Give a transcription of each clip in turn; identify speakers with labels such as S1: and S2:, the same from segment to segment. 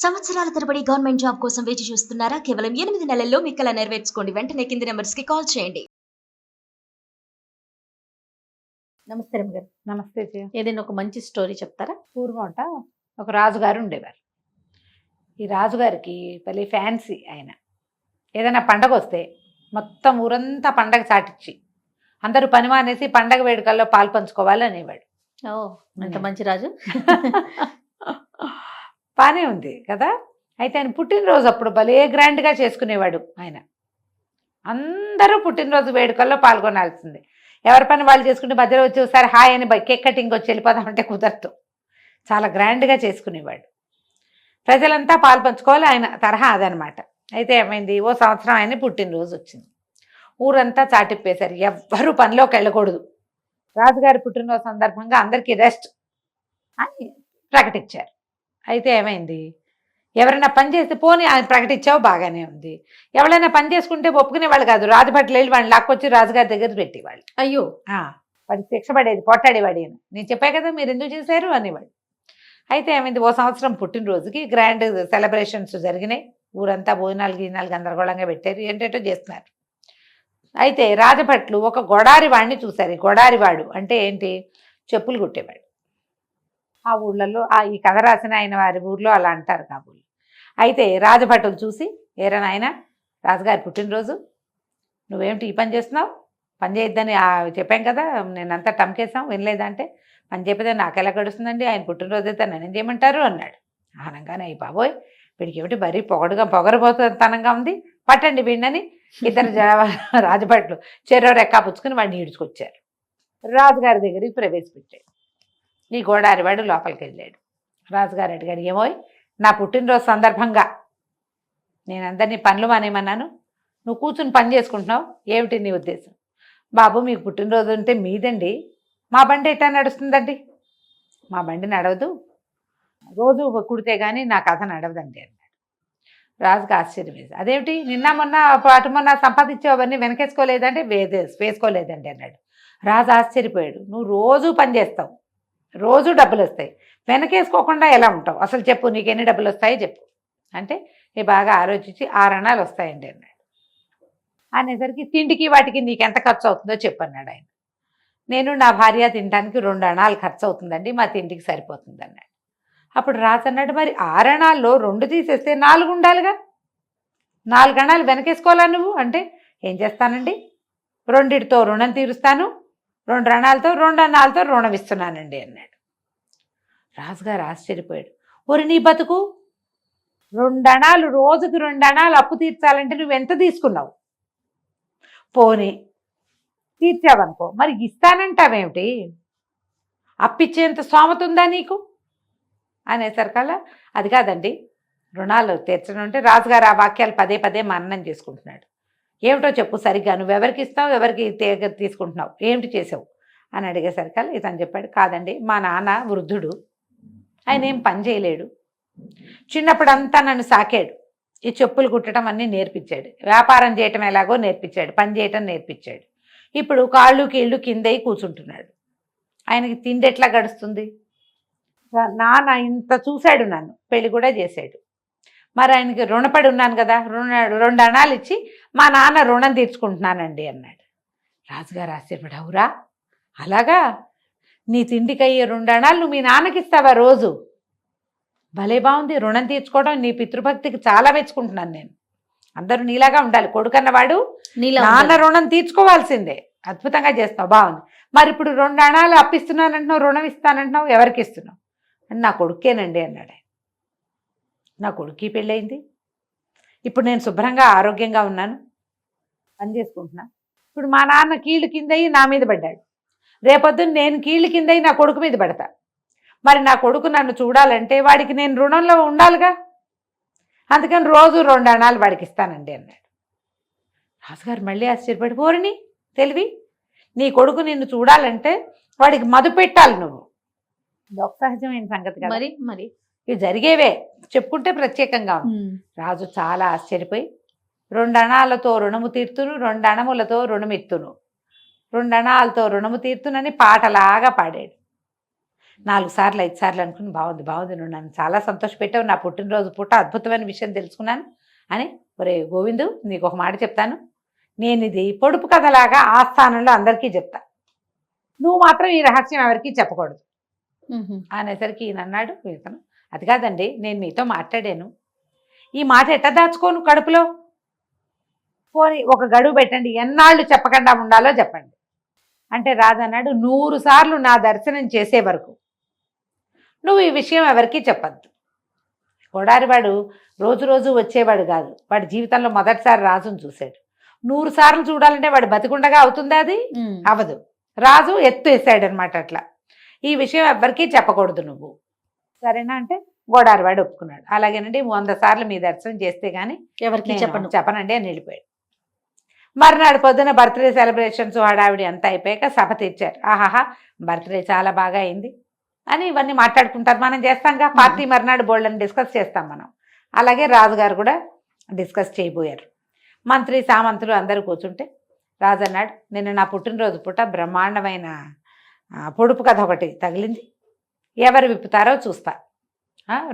S1: సంవత్సరాల తరబడి government job కోసం వేచి చూస్తున్నారా? కేవలం 8 నెలల్లో మీ కల నెరవేర్చుకోండి. వెంటనే కింది నంబర్స్‌కి కాల్ చేయండి.
S2: నమస్తే రమ్మగారు.
S3: నమస్తే జయ.
S2: ఏదైనా ఒక మంచి స్టోరీ చెప్తారా?
S3: పూర్వం ఒక రాజుగారు ఉండేవారు. ఈ రాజుగారికి భలే ఫ్యాన్సీ ఆయన. ఏదైనా పండగ వస్తే మొత్తం ఊరంతా పండగ చాటిచ్చి అందరూ పని మానేసి పండగ వేడుకల్లో పాలు పంచుకోవాలి అనేవాడు.
S2: ఓ, అంత మంచి రాజు.
S3: బానే ఉంది కదా. అయితే ఆయన పుట్టినరోజు అప్పుడు భలే గ్రాండ్గా చేసుకునేవాడు ఆయన. అందరూ పుట్టినరోజు వేడుకల్లో పాల్గొనాల్సిందే. ఎవరి పని వాళ్ళు చేసుకుంటే మధ్యలో వచ్చి ఒకసారి హాయ్ అని కేక్ కటింగ్ వచ్చి వెళ్ళిపోదామంటే కుదరదు. చాలా గ్రాండ్గా చేసుకునేవాడు. ప్రజలంతా పాలు పంచుకోవాలి, ఆయన తరహా అదనమాట. అయితే ఏమైంది, ఓ సంవత్సరం ఆయన పుట్టినరోజు వచ్చింది. ఊరంతా చాటిప్పేశారు, ఎవ్వరూ పనిలోకి వెళ్ళకూడదు, రాజుగారి పుట్టినరోజు సందర్భంగా అందరికీ రెస్ట్ అని ప్రకటించారు. అయితే ఏమైంది, ఎవరైనా పని చేస్తే పోనీ ఆయన ప్రకటించావు బాగానే ఉంది, ఎవరైనా పని చేసుకుంటే ఒప్పుకునేవాళ్ళు కాదు. రాజభట్లు వెళ్ళి వాళ్ళని లాక్కొచ్చి రాజుగారి దగ్గర పెట్టేవాళ్ళు.
S2: అయ్యో,
S3: వాడికి శిక్ష పడేది, పొట్టాడేవాడు. నేను చెప్పా కదా మీరు ఎందుకు చేశారు అనేవాడు. అయితే ఏమైంది, ఓ సంవత్సరం పుట్టినరోజుకి గ్రాండ్ సెలబ్రేషన్స్ జరిగినాయి. ఊరంతా భోజనాలు గీనాలు గందరగోళంగా పెట్టారు, ఏంటేటో చేస్తున్నారు. అయితే రాజభట్లు ఒక గొడారి వాడిని చూశారు. ఈ గొడారివాడు అంటే ఏంటి, చెప్పులు కుట్టేవాడు. ఆ ఊళ్ళల్లో ఈ కథ రాసిన ఆయన వారి ఊర్లో అలా అంటారు కాబోలు. అయితే రాజభటులు చూసి, ఏరా నాయన, రాజుగారి పుట్టినరోజు, నువ్వేమిటి ఈ పని చేస్తున్నావు, పని చేయొద్దని చెప్పాం కదా, నేనంతా టమ్కేసాం, వినలేదంటే, పని చెప్పేది నాకు ఎలా గడుస్తుందండి, ఆయన పుట్టినరోజు అయితే నన్ను చేయమంటారు అన్నాడు. అనగానే అయ్యి బాబోయ్, వీడికి ఏమిటి మరీ పొగరబోతనంగా ఉంది, పట్టండి వీడినని ఇద్దరు రాజభట్లు చెరో రెక్కా పుచ్చుకుని వాడిని ఈడ్చుకొచ్చారు. రాజుగారి దగ్గరికి ప్రవేశపెట్టాడు. ఈ గోడారివాడు లోపలికి వెళ్ళాడు. రాజుగారు అడిగాడు, ఏమోయ్, నా పుట్టినరోజు సందర్భంగా నేను అందరినీ పనులు మానేమన్నాను, నువ్వు కూర్చుని పని చేసుకుంటున్నావు, ఏమిటి నీ ఉద్దేశం? బాబు, మీకు పుట్టినరోజు ఉంటే మీదండి, మా బండి ఎట్టా నడుస్తుందండి? మా బండి నడవదు, రోజు కుడితే కానీ నా కథ నడవదండి అన్నాడు. రాజుకి ఆశ్చర్యం వేసి, అదేమిటి, నిన్న మొన్న అటు మొన్న సంపాదించావు అవన్నీ వెనకేసుకోలేదంటే వేసుకోలేదండి అన్నాడు. రాజు ఆశ్చర్యపోయాడు. నువ్వు రోజు పని చేస్తావు, రోజు డబ్బులు వస్తాయి, వెనకేసుకోకుండా ఎలా ఉంటావు, అసలు చెప్పు, నీకు ఎన్ని డబ్బులు వస్తాయో చెప్పు అంటే, నీ బాగా ఆలోచించి 6 అణాలు వస్తాయండి అన్నాడు. అనేసరికి తిండికి వాటికి నీకు ఎంత ఖర్చు అవుతుందో చెప్పు అన్నాడు ఆయన. నేను నా భార్య తినడానికి 2 అణాలు ఖర్చు అవుతుందండి, మా తిండికి సరిపోతుంది అన్నాడు. అప్పుడు రాజు అన్నాడు, మరి 6 అణాల్లో 2 తీసేస్తే 4 ఉండాలిగా, 4 అణాలు వెనకేసుకోవాలా నువ్వు అంటే, ఏం చేస్తానండి, 2తో రుణం తీరుస్తాను, 2 అణాలతో 2 అణాలతో రుణం ఇస్తున్నానండి అన్నాడు. రాజుగారు ఆశ్చర్యపోయాడు. ఒరి నీ బతుకు, 2 అణాలు, రోజుకి 2 అణాలు అప్పు తీర్చాలంటే నువ్వు ఎంత తీసుకున్నావు? పోనీ తీర్చావనుకో, మరి ఇస్తానంటావేమిటి, అప్పిచ్చేంత స్తోమత ఉందా నీకు అనేసరికల్లా, అది కాదండి, రుణాలు తీర్చడం అంటే, రాజుగారు ఆ వాక్యాలు పదే పదే మననం చేసుకుంటున్నాడు. ఏమిటో చెప్పు సరిగ్గా, నువ్వెవరికి ఇస్తావు, ఎవరికి తీసుకుంటున్నావు, ఏమిటి చేసావు అని అడిగేసరికల్లా ఇతను చెప్పాడు, కాదండి, మా నాన్న వృద్ధుడు, ఆయన ఏం పని చేయలేడు, చిన్నప్పుడు అంతా నన్ను సాకాడు, ఈ చెప్పులు కుట్టడం అన్నీ నేర్పించాడు, వ్యాపారం చేయటం ఎలాగో నేర్పించాడు, పని చేయటం నేర్పించాడు. ఇప్పుడు కాళ్ళు కీళ్ళు కిందయి కూర్చుంటున్నాడు, ఆయనకి తిండి ఎట్లా గడుస్తుంది? నాన్న ఇంత చూశాడు, నన్ను పెళ్లి కూడా చేశాడు, మరి ఆయనకి రుణపడి ఉన్నాను కదా, 2 అణాలు ఇచ్చి మా నాన్న రుణం తీర్చుకుంటున్నానండి అన్నాడు. రాజుగారు ఆశ్చర్యపడి, అవురా, అలాగా, నీ తిండికి అయ్యే 2 అణాలు నువ్వు మీ నాన్నకి ఇస్తావా రోజు? భలే బాగుంది, రుణం తీర్చుకోవడం, నీ పితృభక్తికి చాలా మెచ్చుకుంటున్నాను నేను. అందరూ నీలాగా ఉండాలి, కొడుకన్నవాడు నాన్న రుణం తీర్చుకోవాల్సిందే, అద్భుతంగా చేస్తావు, బాగుంది. మరి ఇప్పుడు 2 అణాలు అప్పిస్తున్నానంటున్నావు, రుణం ఇస్తానంటున్నావు, ఎవరికి ఇస్తున్నావు అని, నా కొడుకేనండి అన్నాడు. నా కొడుక్కి పెళ్ళయింది, ఇప్పుడు నేను శుభ్రంగా ఆరోగ్యంగా ఉన్నాను, పని చేసుకుంటున్నాను. ఇప్పుడు మా నాన్న కీళ్ళు కిందయి నా మీద పడ్డాడు, రేపొద్దున నేను కీళ్ళు కిందయి నా కొడుకు మీద పడతా, మరి నా కొడుకు నన్ను చూడాలంటే వాడికి నేను రుణంలో ఉండాలిగా, అందుకని రోజు 2 అణాలు వాడికి ఇస్తానండి అన్నాడు. రాజుగారు మళ్ళీ ఆశ్చర్యపడి, పోరిని తెలివి, నీ కొడుకు నిన్ను చూడాలంటే వాడికి మధు పెట్టాలి నువ్వు, లోక సహజమైన సంగతి కదా,
S2: మరి
S3: ఇవి జరిగేవే చెప్పుకుంటే ప్రత్యేకంగా ఉంది. రాజు చాలా ఆశ్చర్యపోయి, 2 అణాలతో రుణము తీర్తును, 2 అణములతో రుణమిత్తును, 2 అణాలతో రుణము తీర్తునని పాటలాగా పాడాడు. 4 సార్లు 5 సార్లు అనుకుని బాగుంది బాగుంది, నువ్వు నన్ను చాలా సంతోషపెట్టావు, నా పుట్టినరోజు పూట అద్భుతమైన విషయం తెలుసుకున్నాను అని. ఒరే గోవిందు, నీకు ఒక మాట చెప్తాను, నేను ఇది పొడుపు కథలాగా ఆస్థానంలో అందరికీ చెప్తా, నువ్వు మాత్రం ఈ రహస్యం ఎవరికీ చెప్పకూడదు అనేసరికి ఈయన అన్నాడు, ఇతను అది కాదండి, నేను మీతో మాట్లాడాను, ఈ మాట ఎట్లా దాచుకోను కడుపులో, పోనీ ఒక గడువు పెట్టండి, ఎన్నాళ్ళు చెప్పకుండా ఉండాలో చెప్పండి అంటే. రాజన్నాడు, 100 సార్లు నా దర్శనం చేసే వరకు నువ్వు ఈ విషయం ఎవరికీ చెప్పద్దు. కొడారివాడు రోజు రోజు వచ్చేవాడు కాదు, వాడి జీవితంలో మొదటిసారి రాజును చూశాడు. 100 సార్లు చూడాలంటే వాడు బతికుండగా అవుతుందా? అది అవదు. రాజు ఎత్తు వేసాడు అనమాట. అట్లా ఈ విషయం ఎవ్వరికీ చెప్పకూడదు నువ్వు, సరేనా అంటే గోడారివాడు ఒప్పుకున్నాడు. అలాగేనండి, 100 సార్లు మీ దర్శనం చేస్తే గానీ
S2: ఎవరికి
S3: చెప్పనండి అని వెళ్ళిపోయాడు. మర్నాడు పొద్దున బర్త్డే సెలబ్రేషన్స్ హడావిడి అంతా అయిపోయాక సభ తెచ్చారు. ఆహాహా, బర్త్డే చాలా బాగా అయింది అని ఇవన్నీ మాట్లాడుకుంటారు. మనం చేస్తాంగా పార్టీ, మర్నాడు బోల్డని డిస్కస్ చేస్తాం మనం. అలాగే రాజుగారు కూడా డిస్కస్ చేయబోయారు. మంత్రి సామంతులు అందరూ కూర్చుంటే రాజు అన్నాడు, నిన్న నా పుట్టినరోజు పూట బ్రహ్మాండమైన పొడుపు కథ ఒకటి తగిలింది, ఎవరు విప్పుతారో చూస్తా.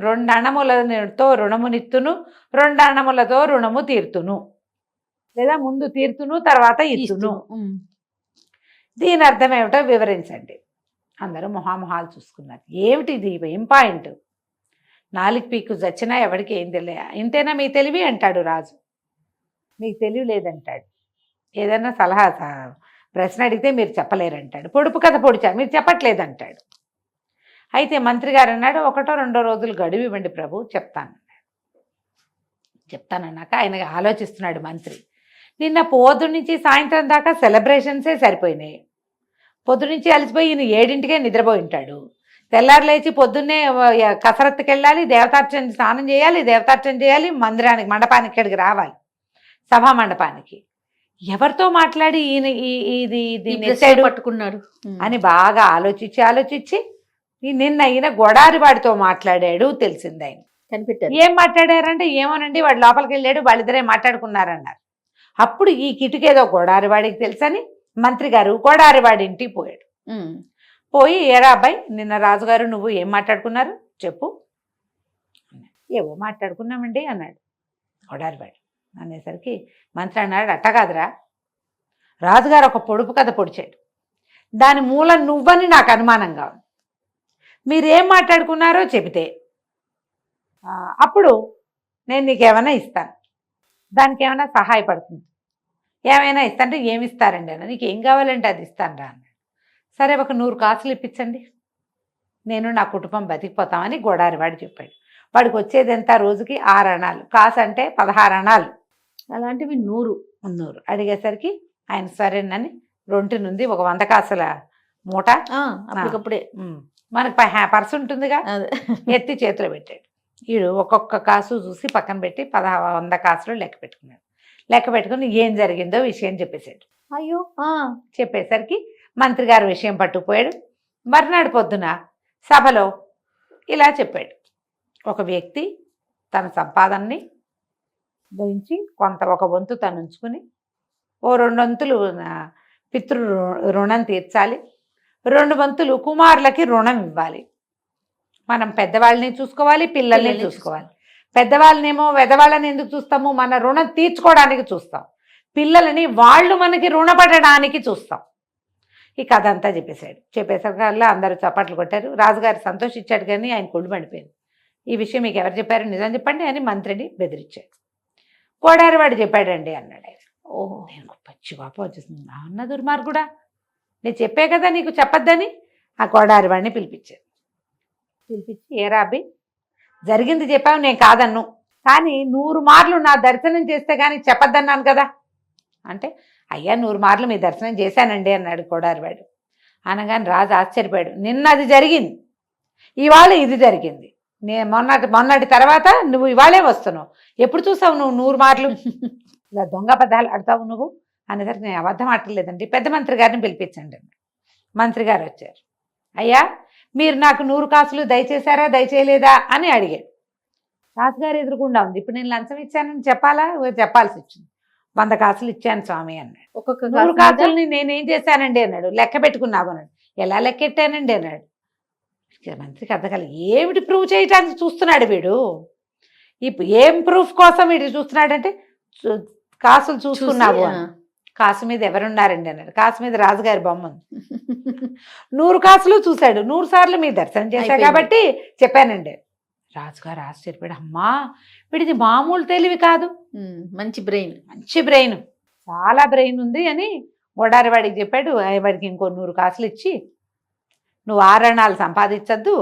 S3: 2 అణములతో రుణమునిత్తును, 2 అణములతో రుణము తీర్తును, లేదా ముందు తీర్తును తర్వాత ఇత్తును. దీని అర్థం ఏమిటో వివరించండి. అందరూ మొహామొహాలు చూసుకున్నారు. ఏమిటిది, ఏం పాయింట్? 4 పీకు చచ్చినా ఎవరికి ఏం తెలియ, ఇంతేనా మీ తెలివి అంటాడు రాజు. మీకు తెలివి లేదంటాడు. ఏదైనా సలహా ప్రశ్న అడిగితే మీరు చెప్పలేరంటాడు. పొడుపు కథ పొడిచా మీరు చెప్పట్లేదంటాడు. అయితే మంత్రి గారు అన్నాడు, 1 or 2 రోజులు గడువు ఇవ్వండి ప్రభు, చెప్తానన్నాక ఆయన ఆలోచిస్తున్నాడు మంత్రి. నిన్న పొద్దు నుంచి సాయంత్రం దాకా సెలబ్రేషన్సే సరిపోయినాయి. పొద్దు నుంచి అలసిపోయి ఈయన 7ంటికే నిద్రపోయి ఉంటాడు. తెల్లారు లేచి పొద్దున్నే కసరత్తుకి వెళ్ళాలి, దేవతార్చన స్నానం చేయాలి, దేవతార్చన చేయాలి, మందిరానికి మండపానికి ఇక్కడికి రావాలి, సభా మండపానికి. ఎవరితో మాట్లాడి ఈయన ఇది
S2: పట్టుకున్నాడు
S3: అని బాగా ఆలోచించి నిన్న ఈయన గొడారివాడితో మాట్లాడాడు తెలిసింది. ఆయన
S2: కనిపెట్టారు.
S3: ఏం మాట్లాడారంటే, ఏమోనండి వాడు లోపలికి వెళ్ళాడు, వాళ్ళిద్దరే మాట్లాడుకున్నారన్నారు. అప్పుడు ఈ కిటుకేదో గొడారివాడికి తెలుసని మంత్రి గారు గొడారివాడి ఇంటికి పోయాడు. పోయి, ఏరా అబ్బాయి, నిన్న రాజుగారు నువ్వు ఏం మాట్లాడుకున్నారు చెప్పు. ఏవో మాట్లాడుకున్నామండి అన్నాడు గొడారివాడు. అనేసరికి మంత్రి అన్నాడు, అట్ట కాదురా, రాజుగారు ఒక పొడుపు కథ పొడిచాడు, దాని మూలం నువ్వని నాకు అనుమానంగా ఉంది. మీరేం మాట్లాడుకున్నారో చెబితే అప్పుడు నేను నీకేమైనా ఇస్తాను, దానికి ఏమైనా సహాయపడుతుంది, ఏమైనా ఇస్తాంటే ఏమి ఇస్తారండి అన్న, నీకు ఏం కావాలంటే అది ఇస్తాను రా అన్నాడు. సరే, ఒక 100 కాసులు ఇప్పించండి, నేను నా కుటుంబం బతికిపోతామని గొడారివాడు చెప్పాడు. వాడికి వచ్చేది ఎంత రోజుకి 6 అణాలు, కాసు అంటే 16 అణాలు,
S2: అలాంటివి 100
S3: అడిగేసరికి ఆయన సరేనని రొంటి నుండి ఒక 100 కాసుల మూట
S2: అప్పటికప్పుడే
S3: మనకు పర్సు ఉంటుందిగా, ఎత్తి చేతిలో పెట్టాడు. వీడు ఒక్కొక్క కాసు చూసి పక్కన పెట్టి 100 కాసులు లెక్క పెట్టుకున్నాడు. లెక్క పెట్టుకుని ఏం జరిగిందో విషయం చెప్పేశాడు.
S2: అయ్యో
S3: చెప్పేసరికి మంత్రి గారు విషయం పట్టుకుపోయాడు. మర్నాడు పొద్దున సభలో ఇలా చెప్పాడు, ఒక వ్యక్తి తన సంపాదనని గురించి ఒక వంతు తను ఉంచుకుని ఓ 2 వంతులు పితృ రుణం తీర్చాలి, 2 వంతులు కుమారులకి రుణం ఇవ్వాలి. మనం పెద్దవాళ్ళని చూసుకోవాలి, పిల్లల్ని చూసుకోవాలి. పెద్దవాళ్ళనేమో వెదవాళ్ళని ఎందుకు చూస్తాము, మన రుణం తీర్చుకోవడానికి చూస్తాం. పిల్లలని వాళ్ళు మనకి రుణపడడానికి చూస్తాం. ఈ కథ అంతా చెప్పేసరికల్లా అందరూ చప్పట్లు కొట్టారు. రాజుగారు సంతోషించాడు, కానీ ఆయన కొళ్ళు మండిపోయింది. ఈ విషయం మీకు ఎవరు చెప్పారు, నిజం చెప్పండి అని మంత్రిని బెదిరించాడు. కోడారివాడు చెప్పాడండి అన్నాడు ఆయన. ఓహో, నేను పచ్చి పాప వచ్చేసింది, అన్న దుర్మార్గుడా, నేను చెప్పే కదా నీకు చెప్పొద్దని. ఆ కోడారివాడిని పిలిపించి ఏరా అబ్బి, జరిగింది చెప్పావు, నేను కాదన్ను, కానీ 100 మార్లు నా దర్శనం చేస్తే కానీ చెప్పొద్దన్నాను కదా అంటే, అయ్యా 100 మార్లు మీ దర్శనం చేశానండి అన్నాడు కోడారివాడు. అనగానే రాజు ఆశ్చర్యపోయాడు. నిన్న అది జరిగింది, ఇవాళ ఇది జరిగింది, మొన్నటి తర్వాత నువ్వు ఇవాళే వస్తున్నావు, ఎప్పుడు చూసావు నువ్వు 100 మార్లు ఇలా దొంగ పదాలు ఆడతావు నువ్వు అనేసరికి, నేను అబద్ధం ఆడలేదండి, పెద్ద మంత్రి గారిని పిలిపించండి. మంత్రి గారు వచ్చారు. అయ్యా, మీరు నాకు 100 కాసులు దయచేశారా దయచేయలేదా అని అడిగాడు. రాజుగారు ఎదురుకుండా ఉంది. ఇప్పుడు నేను లంచం ఇచ్చానని చెప్పాల్సి వచ్చింది. 100 కాసులు ఇచ్చాను స్వామి అన్నాడు.
S2: ఒక్కొక్క
S3: 100 కాసులని నేనేం చేశానండి అన్నాడు. లెక్క పెట్టుకున్నావు అన్నాడు. ఎలా లెక్కెట్టానండి అన్నాడు. మంత్రికి అర్థం కాలేదు, ఏమిటి ప్రూవ్ చేయడానికి చూస్తున్నాడు వీడు, ఇప్పుడు ఏం ప్రూఫ్ కోసం వీడు చూస్తున్నాడంటే కాసులు చూసుకున్నావు అని. కాసు మీద ఎవరున్నారండి అన్నాడు. కాసు మీద రాజుగారి బొమ్మ ఉంది. 100 కాసులు చూశాడు, 100 సార్లు మీ దర్శనం చేశా
S2: అయిపోయింది.
S3: కాబట్టి చెప్పానండి. రాజుగారు ఆశ్చర్యపోయాడు, అమ్మా వీడిది మామూలు తెలివి కాదు,
S2: మంచి బ్రెయిన్.
S3: మంచి బ్రెయిన్, చాలా బ్రెయిన్ ఉంది అని గొడారి వాడికి చెప్పాడు. వాడికి ఇంకో 100 కాసులు ఇచ్చి, నువ్వు ఆరణాలు సంపాదించద్దు,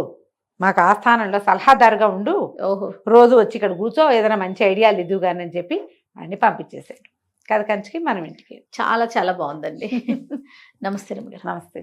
S3: మాకు ఆస్థానంలో సలహాదారుగా ఉండు,
S2: ఓహో,
S3: రోజు వచ్చి ఇక్కడ కూర్చో, ఏదైనా మంచి ఐడియాలు ఇద్దుగానని చెప్పి వాడిని పంపించేశాడు. కథ కంచికి మనం ఇంటికి.
S2: చాలా చాలా బాగుందండి. నమస్తే రమ్య గారు.
S3: నమస్తే.